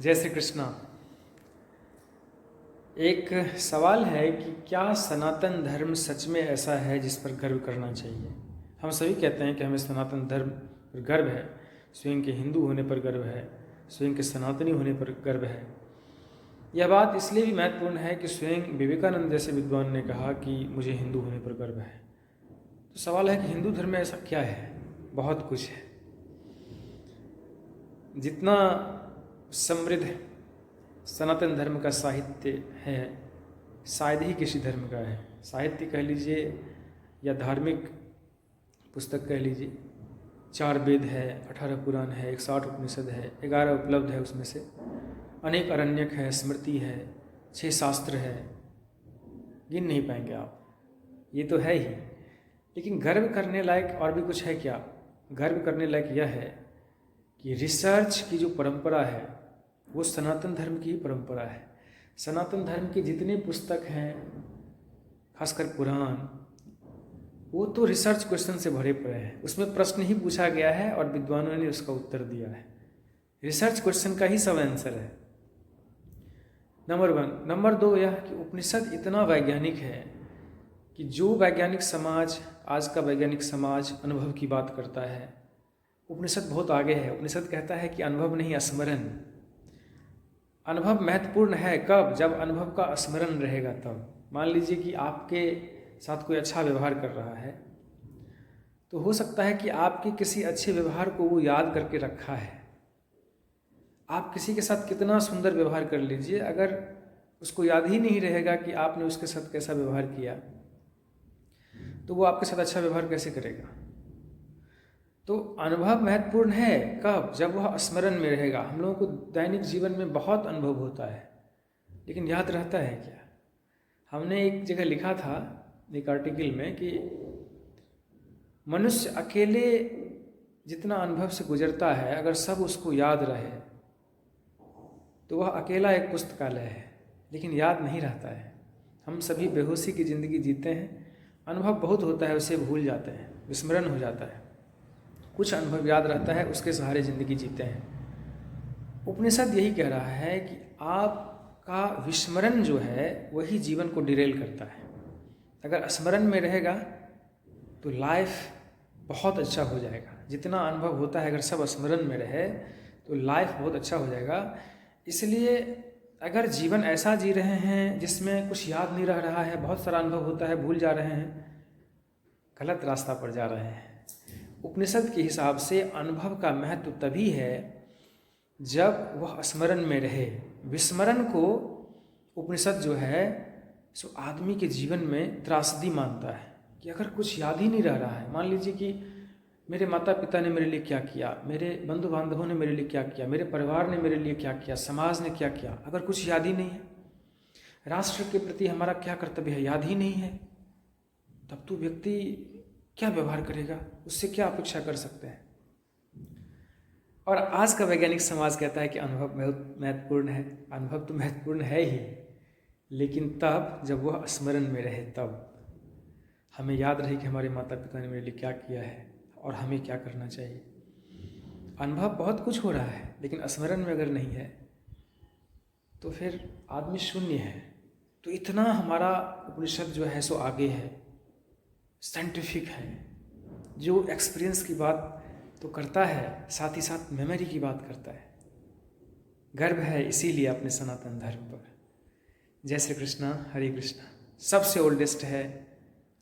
जय श्री कृष्णा। एक सवाल है कि क्या सनातन धर्म सच में ऐसा है जिस पर गर्व करना चाहिए। हम सभी कहते हैं कि हमें सनातन धर्म पर गर्व है, स्वयं के हिंदू होने पर गर्व है, स्वयं के सनातनी होने पर गर्व है। यह बात इसलिए भी महत्वपूर्ण है कि स्वयं विवेकानंद जैसे विद्वान ने कहा कि मुझे हिंदू होने पर गर्व है। तो सवाल है कि हिंदू धर्म में ऐसा क्या है। बहुत कुछ है। जितना समृद्ध सनातन धर्म का साहित्य है शायद ही किसी धर्म का है। साहित्य कह लीजिए या धार्मिक पुस्तक कह लीजिए। 4 वेद है, 18 पुराण है, 160 उपनिषद है, 11 उपलब्ध है, उसमें से अनेक अरण्यक है, स्मृति है, 6 शास्त्र है, गिन नहीं पाएंगे आप। ये तो है ही। लेकिन गर्व करने लायक और भी कुछ है क्या। गर्व करने लायक यह है कि रिसर्च की जो परंपरा है वो सनातन धर्म की ही परंपरा है। सनातन धर्म के जितने पुस्तक हैं, खासकर पुराण, वो तो रिसर्च क्वेश्चन से भरे पड़े हैं। उसमें प्रश्न ही पूछा गया है और विद्वानों ने उसका उत्तर दिया है। रिसर्च क्वेश्चन का ही सब आंसर है। नंबर 1। नंबर 2 यह कि उपनिषद इतना वैज्ञानिक है कि जो वैज्ञानिक समाज, आज का वैज्ञानिक समाज अनुभव की बात करता है, उपनिषद बहुत आगे है। उपनिषद कहता है कि अनुभव नहीं, स्मरण। अनुभव महत्वपूर्ण है कब? जब अनुभव का स्मरण रहेगा तब। मान लीजिए कि आपके साथ कोई अच्छा व्यवहार कर रहा है, तो हो सकता है कि आपके किसी अच्छे व्यवहार को वो याद करके रखा है। आप किसी के साथ कितना सुंदर व्यवहार कर लीजिए, अगर उसको याद ही नहीं रहेगा कि आपने उसके साथ कैसा व्यवहार किया, तो वो आपके साथ अच्छा व्यवहार कैसे करेगा। तो अनुभव महत्वपूर्ण है कब? जब वह स्मरण में रहेगा। हम लोगों को दैनिक जीवन में बहुत अनुभव होता है, लेकिन याद रहता है क्या? हमने एक जगह लिखा था एक आर्टिकल में कि मनुष्य अकेले जितना अनुभव से गुजरता है, अगर सब उसको याद रहे तो वह अकेला एक पुस्तकालय है, लेकिन याद नहीं रहता है। हम सभी बेहोशी की ज़िंदगी जीते हैं। अनुभव बहुत होता है, उसे भूल जाते हैं, विस्मरण हो जाता है। कुछ अनुभव याद रहता है, उसके सहारे ज़िंदगी जीते हैं। उपनिषद यही कह रहा है कि आपका विस्मरण जो है वही जीवन को डिरेल करता है। अगर स्मरण में रहेगा तो लाइफ बहुत अच्छा हो जाएगा। जितना अनुभव होता है, अगर सब स्मरण में रहे तो लाइफ बहुत अच्छा हो जाएगा। इसलिए अगर जीवन ऐसा जी रहे हैं जिसमें कुछ याद नहीं रह रहा है, बहुत सारा अनुभव होता है, भूल जा रहे हैं, गलत रास्ता पर जा रहे हैं। उपनिषद के हिसाब से अनुभव का महत्व तभी है जब वह स्मरण में रहे। विस्मरण को उपनिषद जो है सो आदमी के जीवन में त्रासदी मानता है कि अगर कुछ याद ही नहीं रह रहा है। मान लीजिए कि मेरे माता पिता ने मेरे लिए क्या किया, मेरे बंधु बांधवों ने मेरे लिए क्या किया, मेरे परिवार ने मेरे लिए क्या किया, समाज ने क्या किया, अगर कुछ याद ही नहीं है, राष्ट्र के प्रति हमारा क्या कर्तव्य है याद ही नहीं है, तब तो व्यक्ति क्या व्यवहार करेगा, उससे क्या अपेक्षा कर सकते हैं। और आज का वैज्ञानिक समाज कहता है कि अनुभव बहुत महत्वपूर्ण है। अनुभव तो महत्वपूर्ण है ही, लेकिन तब जब वह स्मरण में रहे, तब हमें याद रहे कि हमारे माता पिता ने मेरे लिए क्या किया है और हमें क्या करना चाहिए। अनुभव बहुत कुछ हो रहा है, लेकिन स्मरण में अगर नहीं है तो फिर आदमी शून्य है। तो इतना हमारा उपनिषद जो है सो आगे है, साइंटिफिक है, जो एक्सपीरियंस की बात तो करता है, साथ ही साथ मेमोरी की बात करता है। गर्व है इसीलिए अपने सनातन धर्म पर। जय श्री कृष्णा, हरे कृष्णा। सबसे ओल्डेस्ट है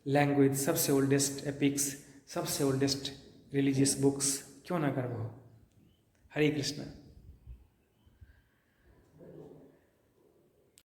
लैंग्वेज, सबसे ओल्डेस्ट एपिक्स, सबसे ओल्डेस्ट रिलीजियस बुक्स, क्यों ना गर्व हो। हरे कृष्णा।